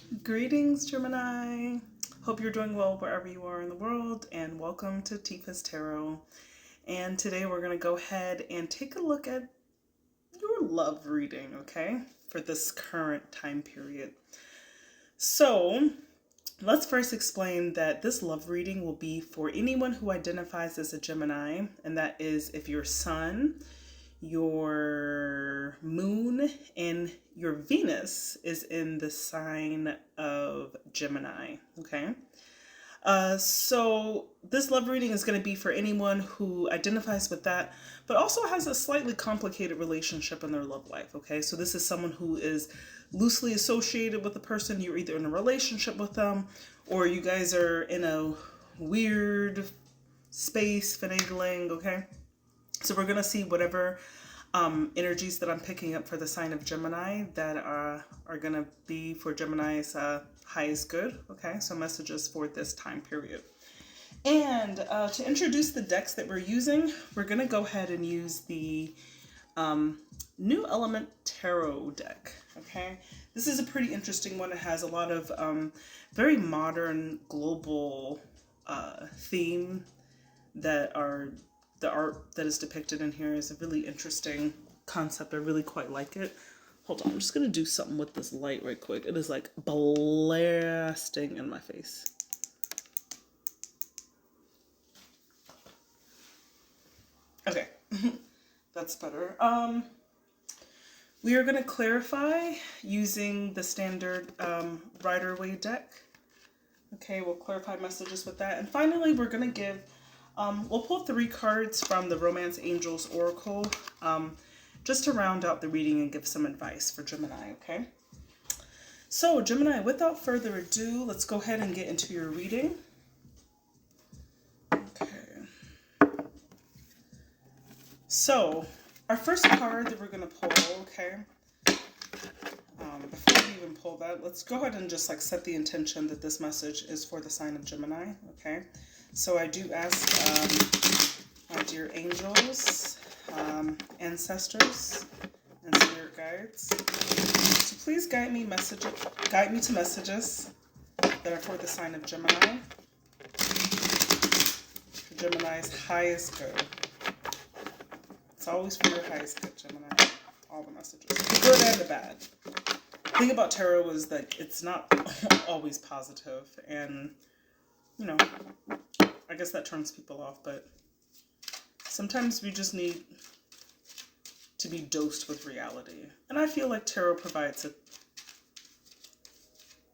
Greetings, Gemini. Hope you're doing well wherever you are in the world, and welcome to Tifa's Tarot. And today we're going to go ahead and take a look at your love reading, okay, for this current time period. So, let's first explain that this love reading will be for anyone who identifies as a Gemini, and that is if your sun, your moon, and your Venus is in the sign of Gemini, okay? So this love reading is going to be for anyone who identifies with that, but also has a slightly complicated relationship in their love life, okay? So this is someone who is loosely associated with a person. You're either in a relationship with them, or you guys are in a weird space, finagling, okay? So we're going to see whatever energies that I'm picking up for the sign of Gemini that are going to be for Gemini's highest good. Okay, so messages for this time period. And to introduce the decks that we're using, we're going to go ahead and use the New Element Tarot deck. Okay, this is a pretty interesting one. It has a lot of very modern global theme that are the art that is depicted in here is a really interesting concept. I really quite like it. Hold on, I'm just gonna do something with this light right quick. It is like blasting in my face. Okay, that's better. We are gonna clarify using the standard Rider-Waite deck. Okay, we'll clarify messages with that. And finally, we're gonna give we'll pull 3 cards from the Romance Angels Oracle just to round out the reading and give some advice for Gemini, okay? So, Gemini, without further ado, let's go ahead and get into your reading. Okay. So, our first card that we're going to pull, okay? Before we even pull that, let's go ahead and just like set the intention that this message is for the sign of Gemini, okay? So I do ask my dear angels, ancestors, and spirit guides to please guide me to messages that are for the sign of Gemini, for Gemini's highest good. It's always for your highest good, Gemini. All the messages, the good and the bad. The thing about tarot is that it's not always positive, and you know, I guess that turns people off, but sometimes we just need to be dosed with reality. And I feel like tarot provides a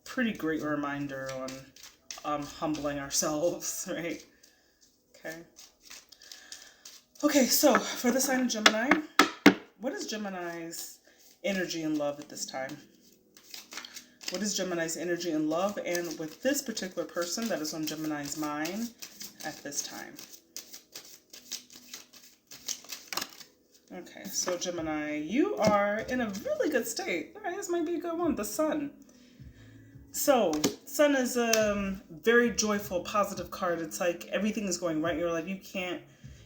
pretty great reminder on humbling ourselves, right? Okay, so for the sign of Gemini, what is Gemini's energy and love at this time? What is Gemini's energy and love, and with this particular person that is on Gemini's mind at this time? Okay, so Gemini, you are in a really good state. All right, this might be a good one. The Sun. So, Sun is a very joyful, positive card. It's like everything is going right in your life.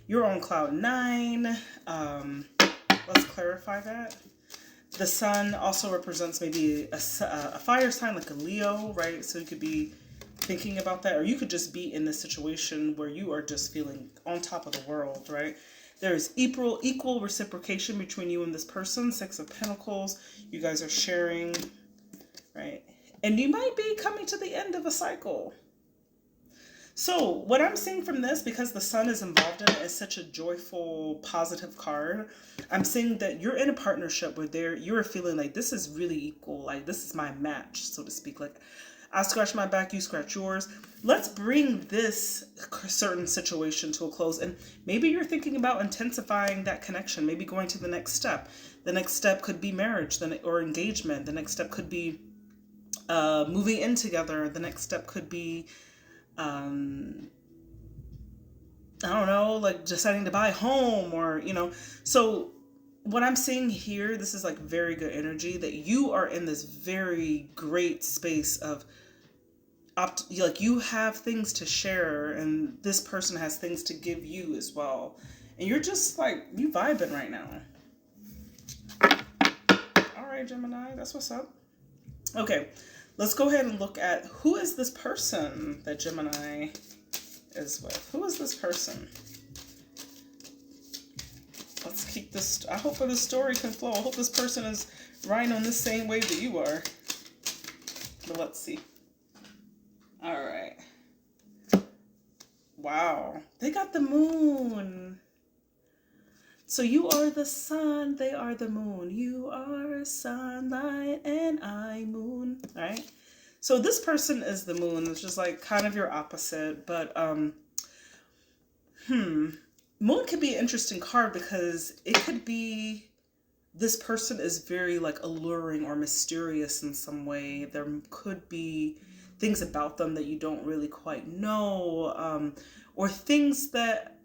You're on cloud 9. Let's clarify that. The Sun also represents maybe a fire sign, like a Leo, right? So you could be thinking about that, or you could just be in this situation where you are just feeling on top of the world, right? There is equal reciprocation between you and this person. 6 of Pentacles. You guys are sharing, right? And you might be coming to the end of a cycle. So what I'm seeing from this, because the Sun is involved in it, is such a joyful, positive card. I'm seeing that you're in a partnership where you're feeling like this is really equal. Like this is my match, so to speak. Like I scratch my back, you scratch yours. Let's bring this certain situation to a close. And maybe you're thinking about intensifying that connection, maybe going to the next step. The next step could be marriage or engagement. The next step could be moving in together. The next step could be I don't know, like deciding to buy a home, or, you know. So what I'm seeing here, this is like very good energy, that you are in this very great space of like you have things to share, and this person has things to give you as well. And you're just like, you vibing right now. All right, Gemini, that's what's up. Okay, let's go ahead and look at who is this person that Gemini is with. Who is this person? Let's keep this. I hope this story can flow. I hope this person is riding on the same wave that you are. But let's see. All right. Wow. They got the moon. So you are the sun, they are the moon. You are sunlight and I moon. All right. So this person is the moon, which is like kind of your opposite, but moon could be an interesting card because it could be this person is very like alluring or mysterious in some way. There could be things about them that you don't really quite know, or things that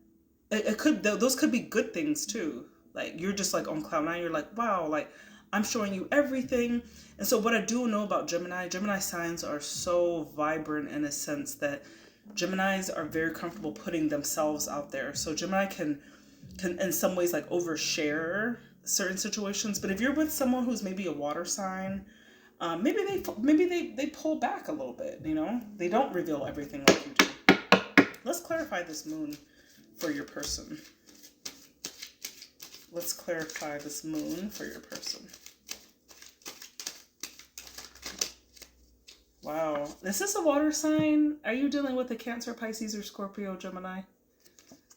those could be good things too. Like you're just like on cloud nine. You're like, wow, like I'm showing you everything. And so what I do know about Gemini signs are so vibrant in a sense that Geminis are very comfortable putting themselves out there. So Gemini can in some ways like overshare certain situations. But if you're with someone who's maybe a water sign, maybe they pull back a little bit. You know, they don't reveal everything like you do. Let's clarify this moon for your person. Let's clarify this moon for your person. Wow. Is this a water sign? Are you dealing with a Cancer, Pisces, or Scorpio, Gemini?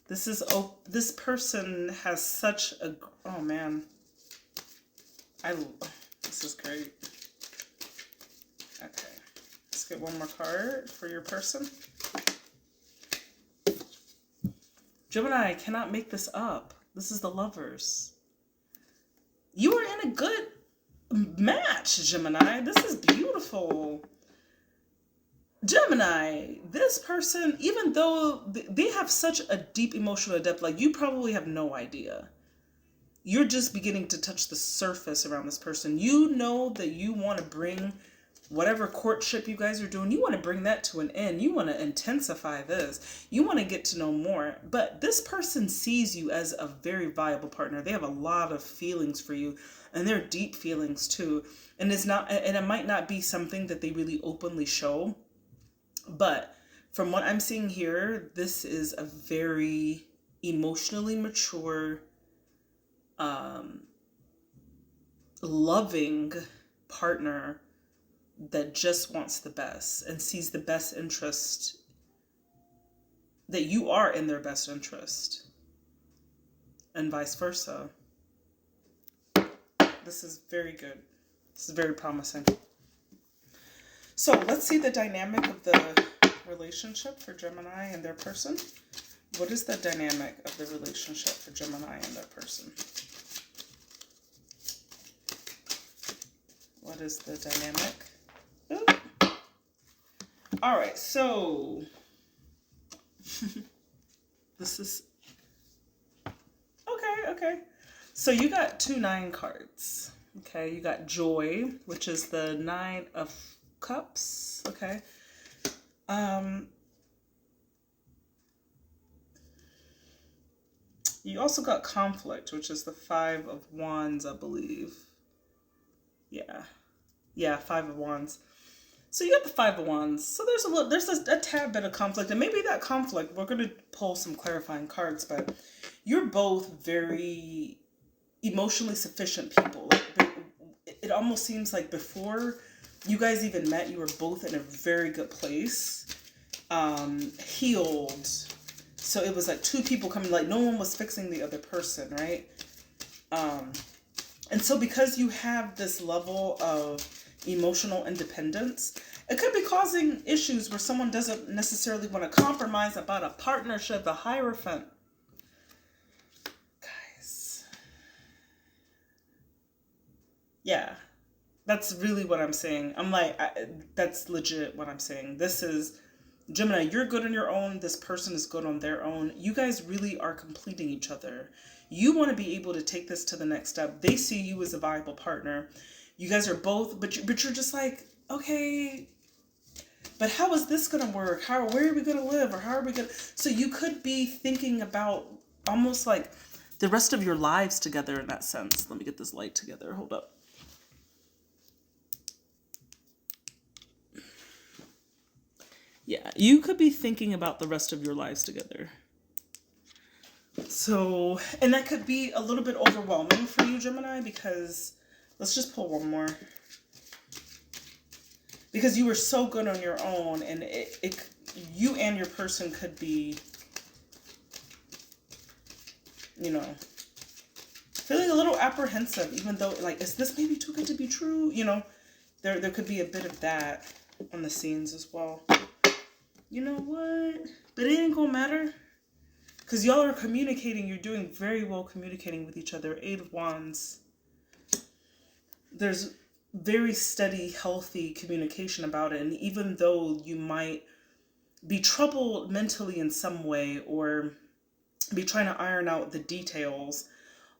This person has such a, oh man. This is great. Okay. Let's get one more card for your person. Gemini, I cannot make this up. This is the Lovers. You are in a good match, Gemini. This is beautiful. Gemini, this person, even though they have such a deep emotional depth, like you probably have no idea. You're just beginning to touch the surface around this person. You know that you want to bring whatever courtship you guys are doing, you want to bring that to an end. You want to intensify this. You want to get to know more. But this person sees you as a very viable partner. They have a lot of feelings for you, and they're deep feelings too. And it might not be something that they really openly show. But from what I'm seeing here, this is a very emotionally mature, loving partner that just wants the best and sees the best interest, that you are in their best interest, and vice versa. This is very good. This is very promising. So let's see the dynamic of the relationship for Gemini and their person. What is the dynamic of the relationship for Gemini and their person? What is the dynamic? Ooh. All right, so this is okay. So you got 2 9 cards. Okay, you got Joy, which is the 9 of Cups. Okay. You also got Conflict, which is the 5 of Wands, I believe. Yeah, 5 of Wands. So you got the 5 of Wands. So there's a tad bit of conflict, and maybe that conflict, we're going to pull some clarifying cards, but you're both very emotionally sufficient people. Like, it almost seems like before you guys even met, you were both in a very good place, healed. So it was like 2 people coming, like no one was fixing the other person, right? And so because you have this level of emotional independence, it could be causing issues where someone doesn't necessarily want to compromise about a partnership, a Hierophant. Guys. Yeah. That's really what I'm saying. I'm like, that's legit what I'm saying. This is, Gemini, you're good on your own. This person is good on their own. You guys really are completing each other. You want to be able to take this to the next step. They see you as a viable partner. You guys are both, but you're just like, okay, but how is this going to work? Where are we going to live? Or how are we going to... So you could be thinking about almost like the rest of your lives together in that sense. Let me get this light together. Hold up. Yeah, you could be thinking about the rest of your lives together. So, and that could be a little bit overwhelming for you, Gemini, because let's just pull one more. Because you were so good on your own, and you and your person could be, you know, feeling a little apprehensive, even though, like, is this maybe too good to be true? You know, there could be a bit of that on the scenes as well. You know what? But it ain't gonna matter. Because y'all are communicating. You're doing very well communicating with each other. 8 of Wands. There's very steady, healthy communication about it. And even though you might be troubled mentally in some way or be trying to iron out the details,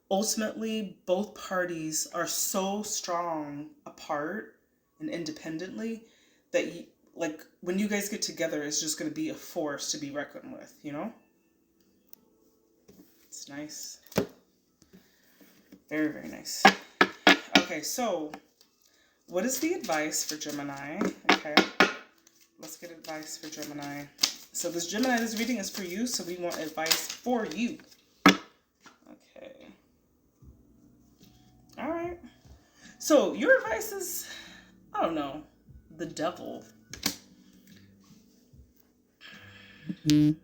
ultimately, both parties are so strong apart and independently that, like, when you guys get together, it's just going to be a force to be reckoned with, you know? It's nice. Very, very nice. Okay, so what is the advice for Gemini? Okay, let's get advice for Gemini. So this Gemini, this reading is for you, so we want advice for you. Okay. All right. So your advice is, I don't know, the devil. I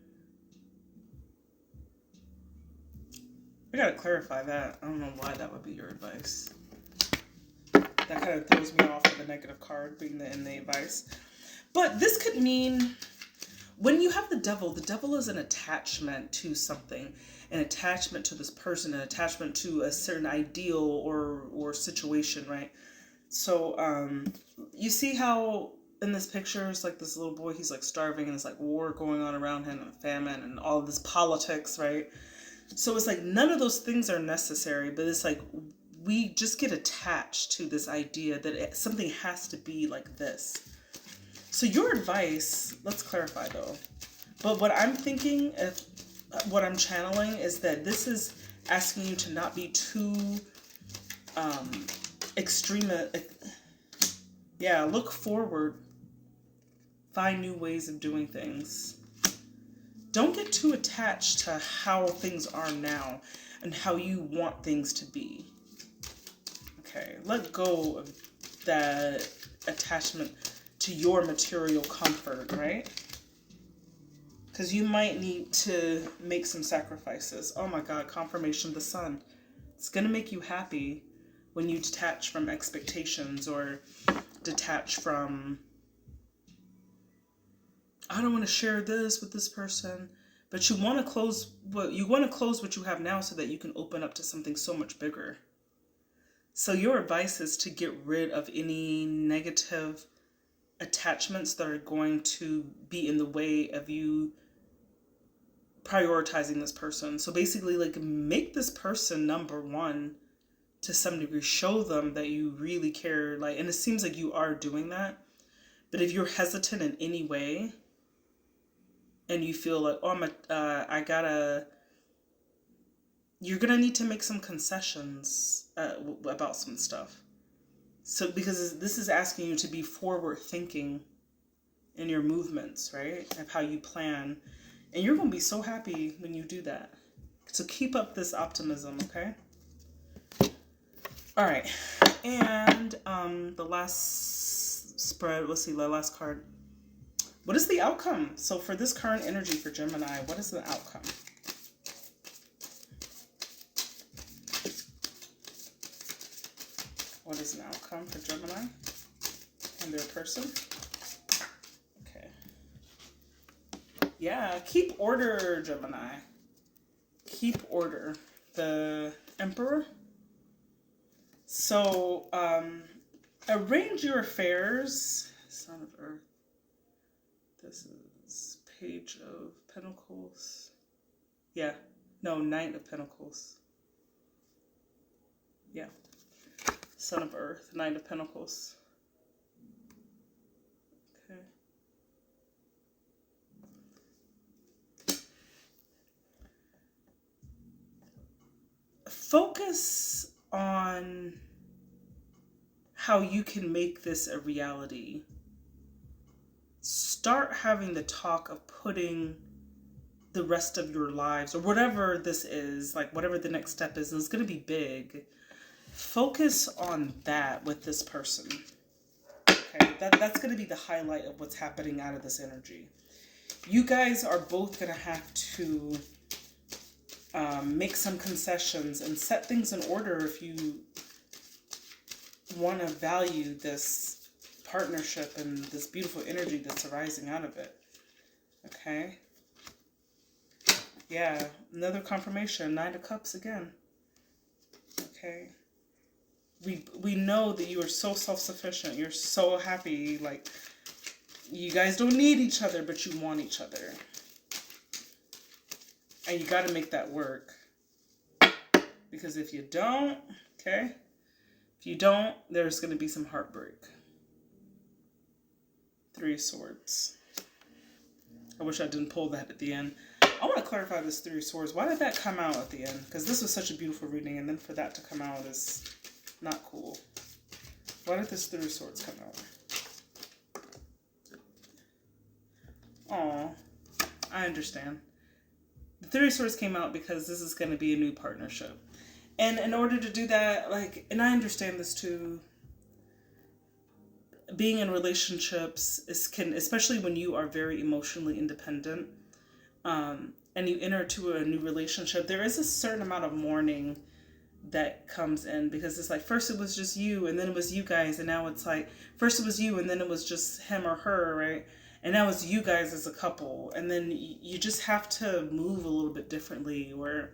gotta clarify that. I don't know why that would be your advice. That kind of throws me off with the negative card being in the advice. But this could mean when you have the devil is an attachment to something, an attachment to this person, an attachment to a certain ideal or situation, right? So you see how in this picture it's like this little boy, he's like starving and there's like war going on around him and famine and all of this politics, right? So it's like none of those things are necessary, but it's like we just get attached to this idea that something has to be like this. So your advice, let's clarify though, but what I'm thinking, what I'm channeling is that this is asking you to not be too extreme. Yeah, look forward, find new ways of doing things. Don't get too attached to how things are now and how you want things to be. Okay, let go of that attachment to your material comfort, right? Because you might need to make some sacrifices. Oh my God, confirmation of the sun. It's going to make you happy when you detach from expectations or detach from, I don't want to share this with this person, but you want to close what you have now so that you can open up to something so much bigger. So your advice is to get rid of any negative attachments that are going to be in the way of you prioritizing this person. So basically, like, make this person number one to some degree. Show them that you really care, like, and it seems like you are doing that. But if you're hesitant in any way and you feel like, oh, you're gonna need to make some concessions about some stuff. So because this is asking you to be forward thinking in your movements, right? Of how you plan. And you're going to be so happy when you do that. So keep up this optimism, okay? All right. And the last spread, let's see, the last card. What is the outcome? So for this current energy for Gemini, what is the outcome? What is an outcome for Gemini and their person? Okay. Yeah, keep order, Gemini. Keep order. The Emperor. So, arrange your affairs. Son of Earth. This is Page of Pentacles. Yeah. No, Knight of Pentacles. Yeah. Son of Earth, Knight of Pentacles. Okay. Focus on how you can make this a reality. start having the talk of putting the rest of your lives, or whatever this is, like whatever the next step is, and it's going to be big. Focus on that with this person. Okay, that's going to be the highlight of what's happening out of this energy. You guys are both going to have to make some concessions and set things in order if you want to value this partnership and this beautiful energy that's arising out of it. Okay. Yeah, another confirmation. 9 of Cups again. Okay. We know that you are so self-sufficient. You're so happy. Like, you guys don't need each other, but you want each other. And you got to make that work. Because if you don't, okay, if you don't, there's going to be some heartbreak. 3 of Swords. I wish I didn't pull that at the end. I want to clarify this 3 of Swords. Why did that come out at the end? Because this was such a beautiful reading, and then for that to come out is not cool. Why did this 3 of Swords come out? Aw, I understand. The 3 of Swords came out because this is going to be a new partnership. And in order to do that, like, and I understand this too, being in relationships can, especially when you are very emotionally independent, and you enter to a new relationship, there is a certain amount of mourning that comes in, because it's like, first it was just you, and then it was you guys, and now it's like, first it was you, and then it was just him or her, right? And now it's you guys as a couple, and then you just have to move a little bit differently, or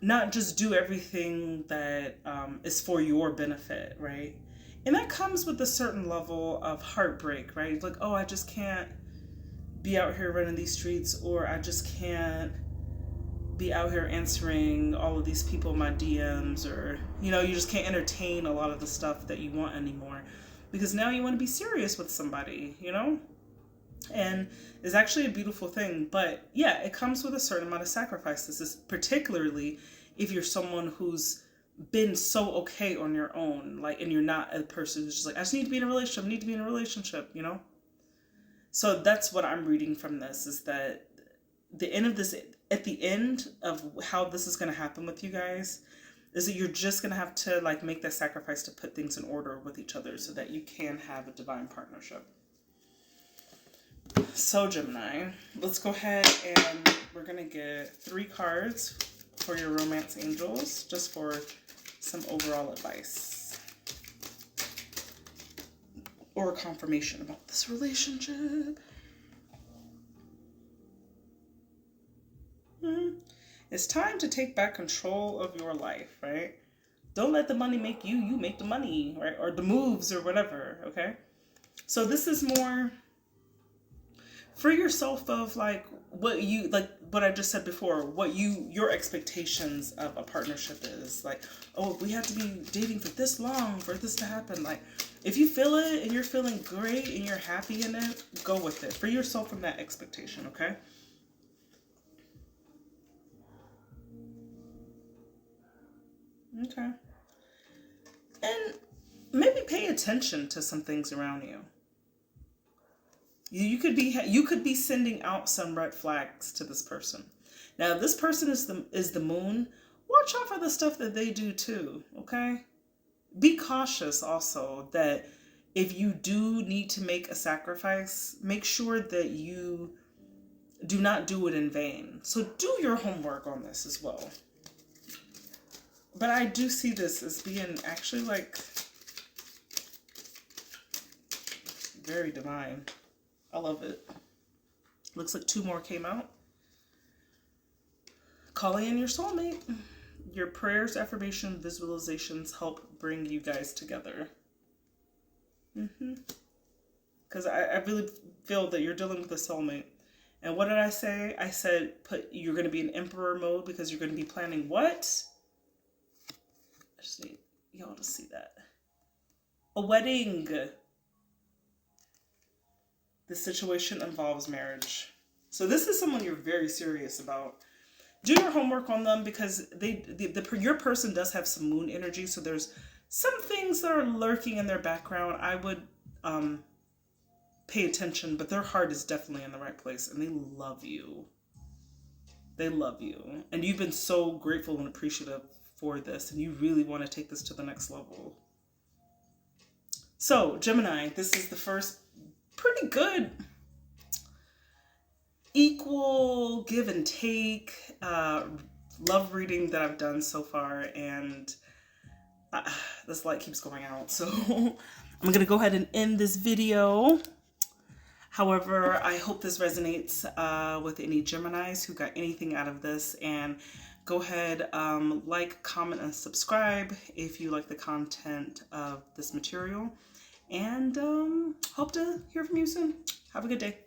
not just do everything that is for your benefit, right? And that comes with a certain level of heartbreak, right? It's like, oh, I just can't be out here running these streets, or I just can't be out here answering all of these people in my DMs, or, you know, you just can't entertain a lot of the stuff that you want anymore, because now you want to be serious with somebody, you know? And it's actually a beautiful thing, but yeah, it comes with a certain amount of sacrifice. This is particularly if you're someone who's been so okay on your own, like, and you're not a person who's just like, I just need to be in a relationship, I need to be in a relationship, you know? So that's what I'm reading from this, is that the end of this, at the end of how this is going to happen with you guys, is that you're just going to have to, like, make that sacrifice to put things in order with each other so that you can have a divine partnership. So Gemini, let's go ahead and we're going to get 3 cards for your romance angels, just for some overall advice or confirmation about this relationship. It's time to take back control of your life, right? Don't let the money make you, you make the money, right? Or the moves or whatever, okay? So this is more free yourself of, like, what you, like what I just said before, what your expectations of a partnership is. Like, oh, we have to be dating for this long for this to happen. Like, if you feel it and you're feeling great and you're happy in it, go with it. Free yourself from that expectation, okay? Okay. And maybe pay attention to some things around you. You could be sending out some red flags to this person. Now, this person is the moon. Watch out for the stuff that they do too, okay? Be cautious also that if you do need to make a sacrifice, make sure that you do not do it in vain. So do your homework on this as well. But I do see this as being actually, like, very divine. I love it. Looks like 2 more came out. Calling in your soulmate. Your prayers, affirmation, visualizations help bring you guys together. Because I really feel that you're dealing with a soulmate. And what did I say? I said you're going to be in emperor mode because you're going to be planning what? I just need y'all to see that. A wedding. This situation involves marriage. So this is someone you're very serious about. Do your homework on them, because your person does have some moon energy. So there's some things that are lurking in their background. I would pay attention, but their heart is definitely in the right place and they love you. They love you. And you've been so grateful and appreciative for this, and you really want to take this to the next level. So, Gemini, this is the first pretty good equal give and take love reading that I've done so far, and this light keeps going out, so I'm gonna go ahead and end this video. However, I hope this resonates with any Geminis who got anything out of this, and go ahead, like, comment, and subscribe if you like the content of this material, and hope to hear from you soon. Have a good day.